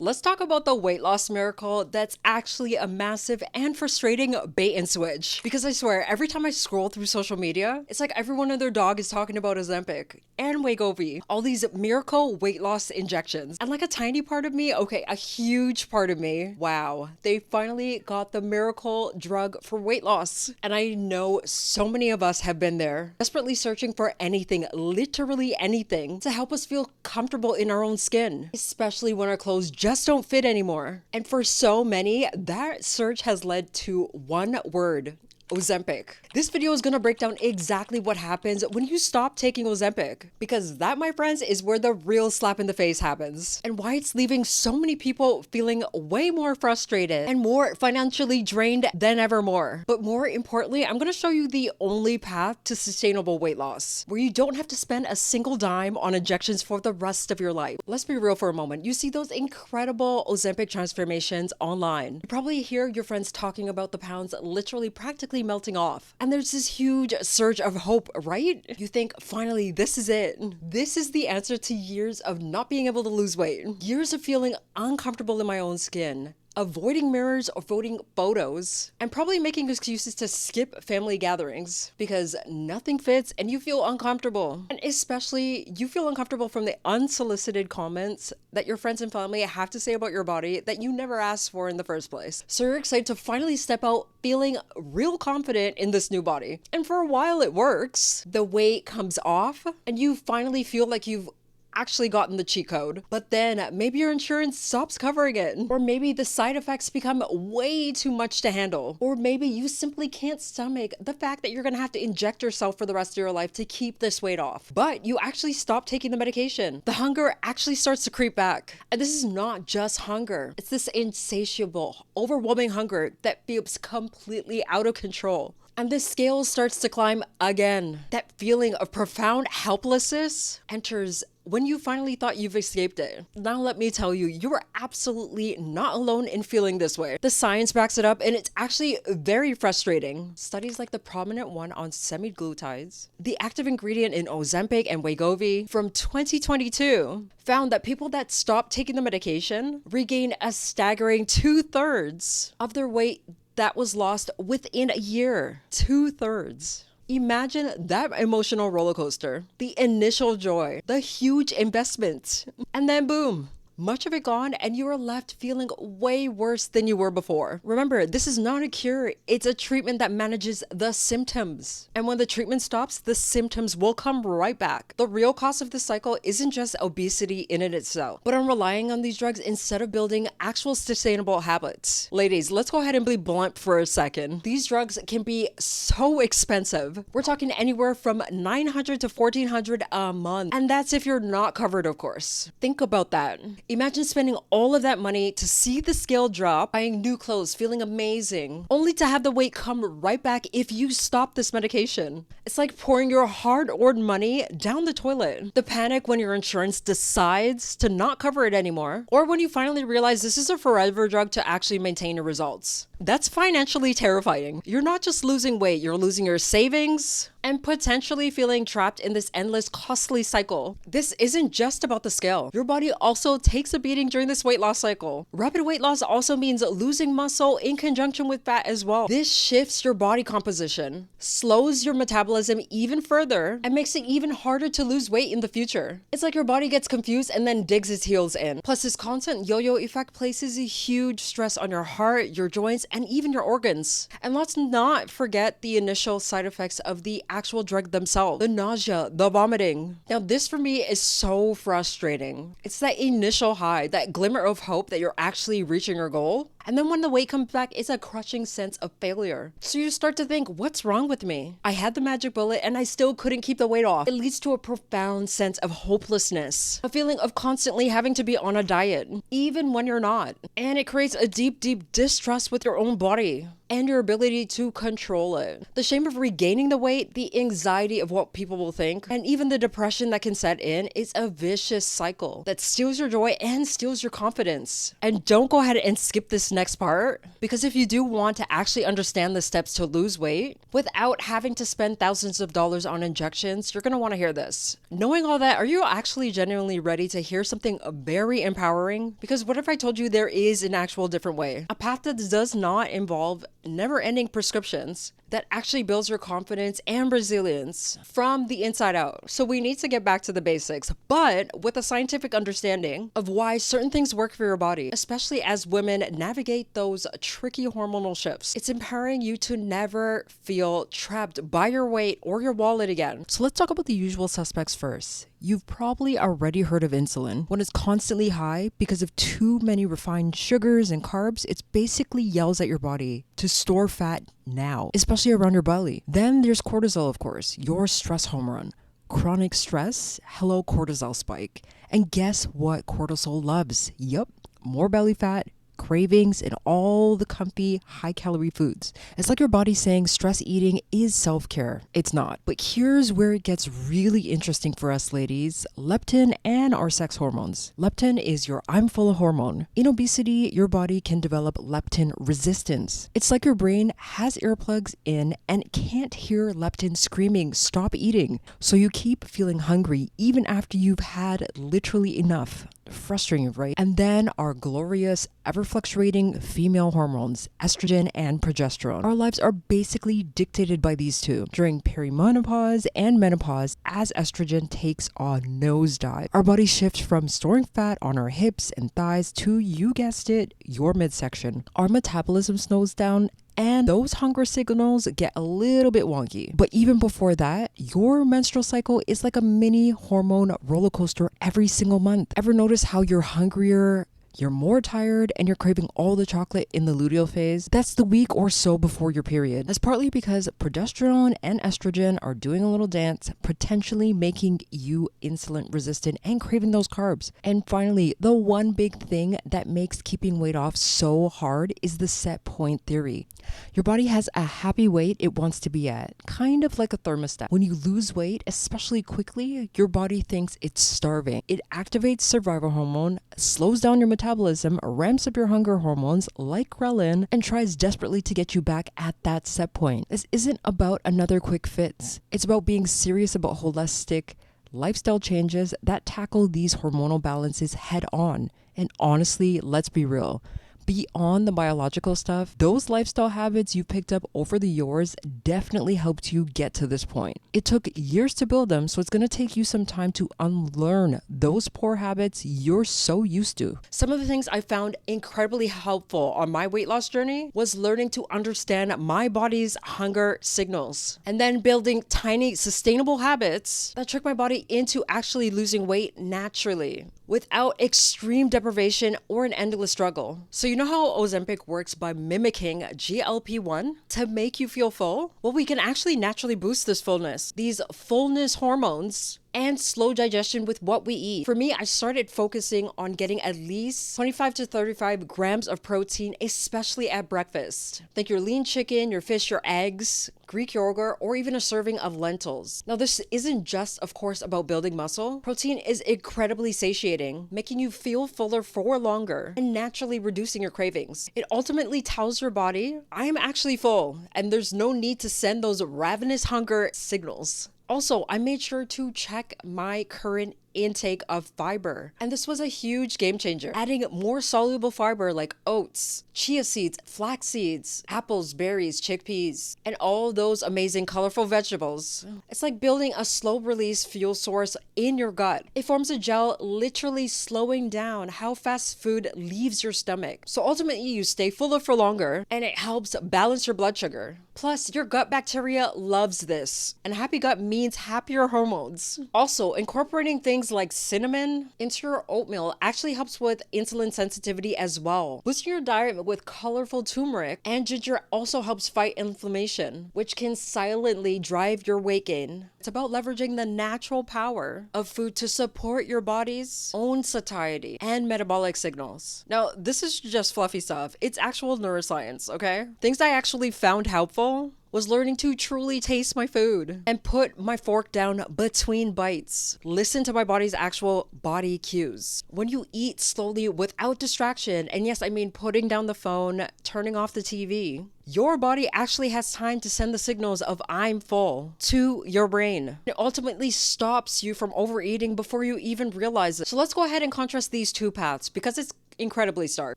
Let's talk about the weight loss miracle that's actually a massive and frustrating bait and switch. Because I swear, every time I scroll through social media, it's like everyone and their dog is talking about Ozempic and Wegovy, all these miracle weight loss injections. And like a tiny part of me, okay, a huge part of me, wow, they finally got the miracle drug for weight loss. And I know so many of us have been there, desperately searching for anything, literally anything, to help us feel comfortable in our own skin, especially when our clothes just don't fit anymore. And for so many, that search has led to one word: Ozempic. This video is gonna break down exactly what happens when you stop taking Ozempic, because that, my friends, is where the real slap in the face happens, and why it's leaving so many people feeling way more frustrated and more financially drained than ever more. But more importantly, I'm gonna show you the only path to sustainable weight loss, where you don't have to spend a single dime on injections for the rest of your life. Let's be real for a moment. You see those incredible Ozempic transformations online. You probably hear your friends talking about the pounds literally practically melting off. And there's this huge surge of hope, right? You think, finally, this is it. This is the answer to years of not being able to lose weight. Years of feeling uncomfortable in my own skin, avoiding mirrors or avoiding photos, and probably making excuses to skip family gatherings because nothing fits and you feel uncomfortable. And especially, you feel uncomfortable from the unsolicited comments that your friends and family have to say about your body that you never asked for in the first place. So you're excited to finally step out feeling real confident in this new body. And for a while it works. The weight comes off and you finally feel like you've actually gotten the cheat code, but then maybe your insurance stops covering it, or maybe the side effects become way too much to handle, or maybe you simply can't stomach the fact that you're gonna have to inject yourself for the rest of your life to keep this weight off. But you actually stop taking the medication. The hunger actually starts to creep back. And this is not just hunger. It's this insatiable, overwhelming hunger that feels completely out of control. And the scale starts to climb again. That feeling of profound helplessness enters when you finally thought you've escaped it. Now let me tell you, you are absolutely not alone in feeling this way. The science backs it up, and it's actually very frustrating. Studies like the prominent one on semaglutides, the active ingredient in Ozempic and Wegovy from 2022, found that people that stopped taking the medication regain a staggering 2/3 of their weight that was lost within a year. 2/3. Imagine that emotional roller coaster. The initial joy, the huge investment, and then boom, much of it gone, and you are left feeling way worse than you were before. Remember, this is not a cure. It's a treatment that manages the symptoms. And when the treatment stops, the symptoms will come right back. The real cost of this cycle isn't just obesity in and itself, but on relying on these drugs instead of building actual sustainable habits. Ladies, let's go ahead and be blunt for a second. These drugs can be so expensive. We're talking anywhere from $900 to $1,400 a month. And that's if you're not covered, of course. Think about that. Imagine spending all of that money to see the scale drop, buying new clothes, feeling amazing, only to have the weight come right back if you stop this medication. It's like pouring your hard-earned money down the toilet. The panic when your insurance decides to not cover it anymore, or when you finally realize this is a forever drug to actually maintain your results. That's financially terrifying. You're not just losing weight, you're losing your savings and potentially feeling trapped in this endless costly cycle. This isn't just about the scale. Your body also takes a beating during this weight loss cycle. Rapid weight loss also means losing muscle in conjunction with fat as well. This shifts your body composition, slows your metabolism even further, and makes it even harder to lose weight in the future. It's like your body gets confused and then digs its heels in. Plus, this constant yo-yo effect places a huge stress on your heart, your joints, and even your organs. And let's not forget the initial side effects of the actual drug themselves. The nausea, the vomiting. Now this for me is so frustrating. It's that initial high, that glimmer of hope that you're actually reaching your goal. And then when the weight comes back, it's a crushing sense of failure. So you start to think, what's wrong with me? I had the magic bullet and I still couldn't keep the weight off. It leads to a profound sense of hopelessness, a feeling of constantly having to be on a diet, even when you're not. And it creates a deep, deep distrust with your own body and your ability to control it. The shame of regaining the weight, the anxiety of what people will think, and even the depression that can set in is a vicious cycle that steals your joy and steals your confidence. And don't go ahead and skip this next part, because if you do want to actually understand the steps to lose weight without having to spend thousands of dollars on injections, you're going to want to hear this. Knowing all that, are you actually genuinely ready to hear something very empowering? Because what if I told you there is an actual different way? A path that does not involve never-ending prescriptions, that actually builds your confidence and resilience from the inside out. So we need to get back to the basics, but with a scientific understanding of why certain things work for your body, especially as women navigate those tricky hormonal shifts. It's empowering you to never feel trapped by your weight or your wallet again. So let's talk about the usual suspects first. You've probably already heard of insulin. When it's constantly high because of too many refined sugars and carbs, it basically yells at your body to store fat now, especially around your belly. Then there's cortisol, of course, your stress hormone. Chronic stress, hello cortisol spike. And guess what cortisol loves? Yup, more belly fat, cravings, and all the comfy high-calorie foods. It's like your body saying stress eating is self-care. It's not. But here's where it gets really interesting for us ladies. Leptin and our sex hormones. Leptin is your I'm full of hormone. In obesity, your body can develop leptin resistance. It's like your brain has earplugs in and can't hear leptin screaming, stop eating. So you keep feeling hungry even after you've had literally enough. Frustrating, right? And then our glorious, ever-fluctuating female hormones, estrogen and progesterone. Our lives are basically dictated by these two. During perimenopause and menopause, as estrogen takes a nosedive, our body shifts from storing fat on our hips and thighs to, you guessed it, your midsection. Our metabolism slows down, and those hunger signals get a little bit wonky. But even before that, your menstrual cycle is like a mini hormone roller coaster every single month. Ever notice how you're hungrier, you're more tired, and you're craving all the chocolate in the luteal phase? That's the week or so before your period. That's partly because progesterone and estrogen are doing a little dance, potentially making you insulin resistant and craving those carbs. And finally, the one big thing that makes keeping weight off so hard is the set point theory. Your body has a happy weight it wants to be at, kind of like a thermostat. When you lose weight, especially quickly, your body thinks it's starving. It activates survival hormone, slows down your metabolism, ramps up your hunger hormones like ghrelin, and tries desperately to get you back at that set point. This isn't about another quick fix. It's about being serious about holistic lifestyle changes that tackle these hormonal balances head on. And honestly, let's be real. Beyond the biological stuff, those lifestyle habits you picked up over the years definitely helped you get to this point. It took years to build them, so it's going to take you some time to unlearn those poor habits you're so used to. Some of the things I found incredibly helpful on my weight loss journey was learning to understand my body's hunger signals, and then building tiny, sustainable habits that trick my body into actually losing weight naturally, without extreme deprivation or an endless struggle. So you know how Ozempic works by mimicking GLP-1 to make you feel full? Well, we can actually naturally boost this fullness, these fullness hormones, and slow digestion with what we eat. For me, I started focusing on getting at least 25 to 35 grams of protein, especially at breakfast. Think your lean chicken, your fish, your eggs, Greek yogurt, or even a serving of lentils. Now, this isn't just, of course, about building muscle. Protein is incredibly satiating, making you feel fuller for longer and naturally reducing your cravings. It ultimately tells your body, I'm actually full, and there's no need to send those ravenous hunger signals. Also, I made sure to check my current intake of fiber, and this was a huge game changer. Adding more soluble fiber like oats, chia seeds, flax seeds, apples, berries, chickpeas, and all those amazing colorful vegetables. It's like building a slow release fuel source in your gut. It forms a gel, literally slowing down how fast food leaves your stomach. So ultimately you stay fuller for longer, and it helps balance your blood sugar. Plus, your gut bacteria loves this, and happy gut means happier hormones. Also, incorporating things like cinnamon into your oatmeal actually helps with insulin sensitivity as well. Boosting your diet with colorful turmeric and ginger also helps fight inflammation, which can silently drive your weight gain. It's about leveraging the natural power of food to support your body's own satiety and metabolic signals. Now, this is just fluffy stuff. It's actual neuroscience, okay? Things I actually found helpful was learning to truly taste my food and put my fork down between bites. Listen to my body's actual body cues. When you eat slowly without distraction, and yes, I mean putting down the phone, turning off the TV, your body actually has time to send the signals of I'm full to your brain. It ultimately stops you from overeating before you even realize it. So let's go ahead and contrast these two paths because it's incredibly stark.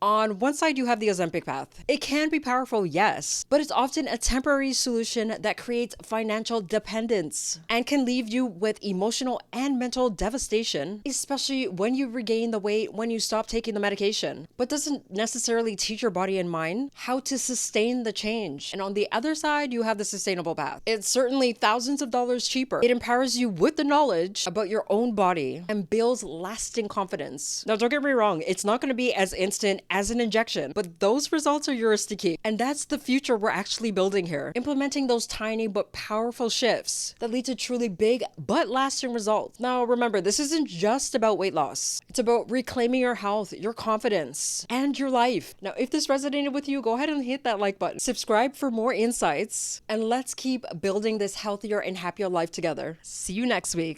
On one side, you have the Ozempic path. It can be powerful, yes, but it's often a temporary solution that creates financial dependence and can leave you with emotional and mental devastation, especially when you regain the weight when you stop taking the medication, but doesn't necessarily teach your body and mind how to sustain the change. And on the other side, you have the sustainable path. It's certainly thousands of dollars cheaper. It empowers you with the knowledge about your own body and builds lasting confidence. Now, don't get me wrong, it's not going to be as instant as an injection, but those results are yours to keep. And that's the future we're actually building here. Implementing those tiny but powerful shifts that lead to truly big but lasting results. Now, remember, this isn't just about weight loss. It's about reclaiming your health, your confidence, and your life. Now, if this resonated with you, go ahead and hit that like button. Subscribe for more insights, and let's keep building this healthier and happier life together. See you next week.